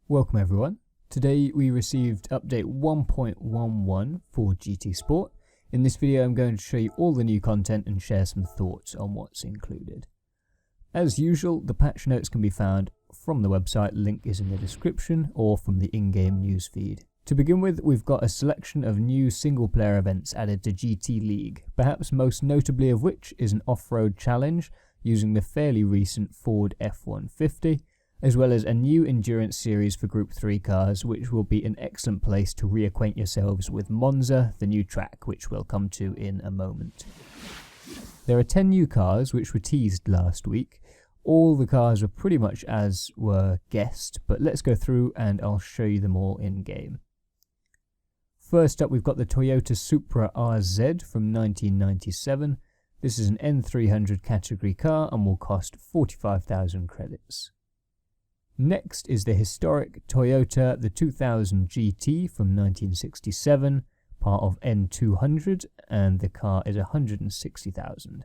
Welcome everyone. Today we received update 1.11 for GT Sport. In this video I'm going to show you all the new content and share some thoughts on what's included. As usual, the patch notes can be found from the website, link is in the description, or from the in-game newsfeed. To begin with, we've got a selection of new single player events added to GT League, perhaps most notably of which is an off-road challenge using the fairly recent Ford F-150, as well as a new endurance series for Group 3 cars, which will be an excellent place to reacquaint yourselves with Monza, the new track, which we'll come to in a moment. There are 10 new cars which were teased last week. All the cars are pretty much as were guessed, but let's go through and I'll show you them all in game. First up, we've got the Toyota Supra RZ from 1997. This is an N300 category car and will cost 45,000 credits. Next is the historic Toyota the 2000 GT from 1967, part of N200, and the car is 160,000.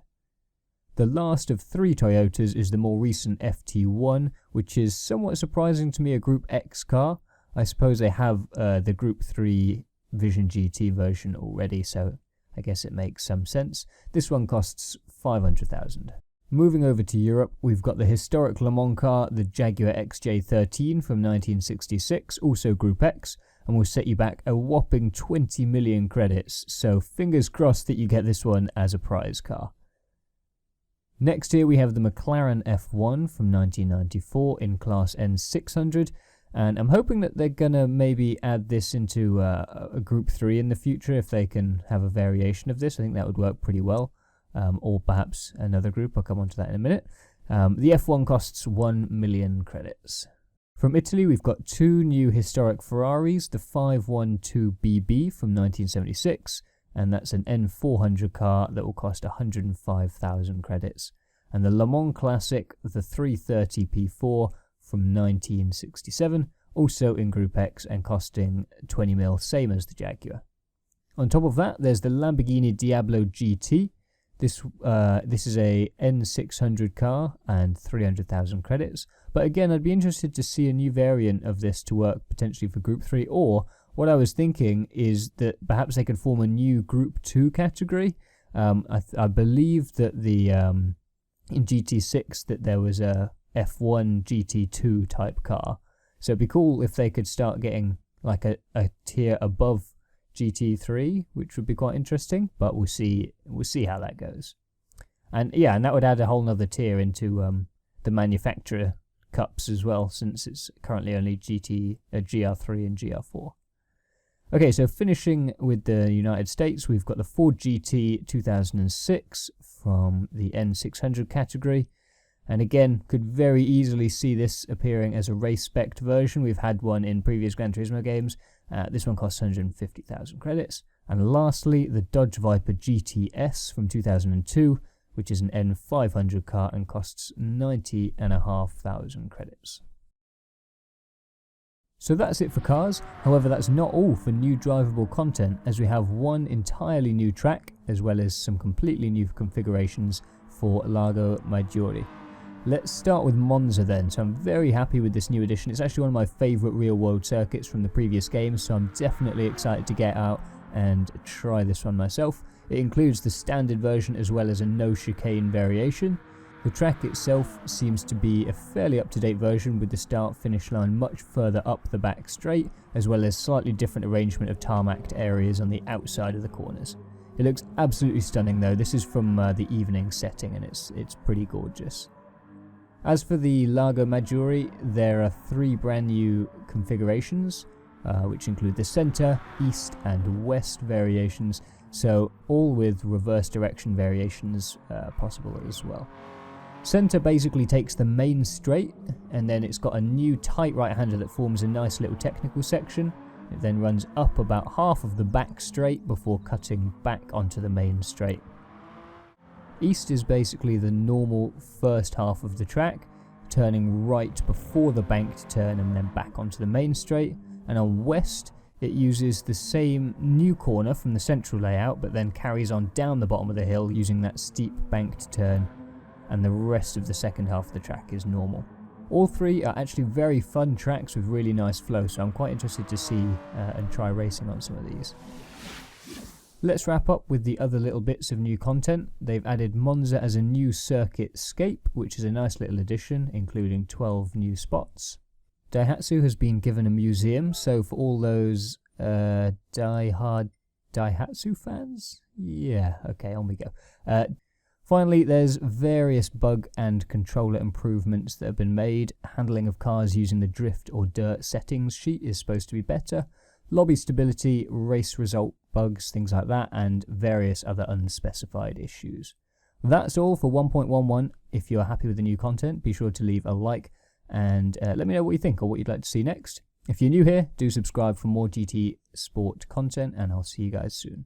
The last of three Toyotas is the more recent FT1, which is somewhat surprising to me, a Group X car. I suppose they have the Group 3 Vision GT version already, so I guess it makes some sense. This one costs 500,000. Moving over to Europe, we've got the historic Le Mans car, the Jaguar XJ13 from 1966, also Group X, and will set you back a whopping 20 million credits, so fingers crossed that you get this one as a prize car. Next here we have the McLaren F1 from 1994 in Class N600, and I'm hoping that they're gonna maybe add this into a Group 3 in the future if they can have a variation of this. I think that would work pretty well. Or perhaps another group, I'll come on to that in a minute. The F1 costs 1 million credits. From Italy, we've got two new historic Ferraris, the 512BB from 1976, and that's an N400 car that will cost 105,000 credits. And the Le Mans Classic, the 330P4 from 1967, also in Group X and costing 20 mil, same as the Jaguar. On top of that, there's the Lamborghini Diablo GT. This is a N600 car and 300,000 credits, but again I'd be interested to see a new variant of this to work potentially for Group 3, or what I was thinking is that perhaps they could form a new Group 2 category. I believe that the in GT6 that there was a F1 GT2 type car, so it'd be cool if they could start getting like a tier above GT3, which would be quite interesting, but we'll see how that goes. And yeah, and that would add a whole nother tier into the manufacturer cups as well, since it's currently only GR3 and GR4. Okay, so finishing with the United States, we've got the Ford GT 2006 from the N600 category. And again, could very easily see this appearing as a race-spec version. We've had one in previous Gran Turismo games. This one costs 150,000 credits. And lastly, the Dodge Viper GTS from 2002, which is an N500 car and costs 90,500 credits. So that's it for cars. However, that's not all for new drivable content, as we have one entirely new track, as well as some completely new configurations for Lago Maggiore. Let's start with Monza then. So I'm very happy with this new addition. It's actually one of my favourite real-world circuits from the previous games, so I'm definitely excited to get out and try this one myself. It includes the standard version as well as a no chicane variation. The track itself seems to be a fairly up-to-date version, with the start-finish line much further up the back straight, as well as slightly different arrangement of tarmacked areas on the outside of the corners. It looks absolutely stunning though. This is from the evening setting and it's pretty gorgeous. As for the Lago Maggiore, there are three brand new configurations, which include the center, east and west variations, so all with reverse direction variations possible as well. Center basically takes the main straight, and then it's got a new tight right-hander that forms a nice little technical section. It then runs up about half of the back straight before cutting back onto the main straight. East is basically the normal first half of the track, turning right before the banked turn and then back onto the main straight. And on west, it uses the same new corner from the central layout, but then carries on down the bottom of the hill using that steep banked turn, and the rest of the second half of the track is normal. All three are actually very fun tracks with really nice flow, so I'm quite interested to see and try racing on some of these. Let's wrap up with the other little bits of new content. They've added Monza as a new circuit scape, which is a nice little addition, including 12 new spots. Daihatsu has been given a museum, so for all those die-hard Daihatsu fans? Yeah, okay, on we go. Finally, there's various bug and controller improvements that have been made. Handling of cars using the drift or dirt settings sheet is supposed to be better. Lobby stability, race result bugs, things like that, and various other unspecified issues. That's all for 1.11. If you're happy with the new content, be sure to leave a like and let me know what you think or what you'd like to see next. If you're new here, do subscribe for more GT Sport content, and I'll see you guys soon.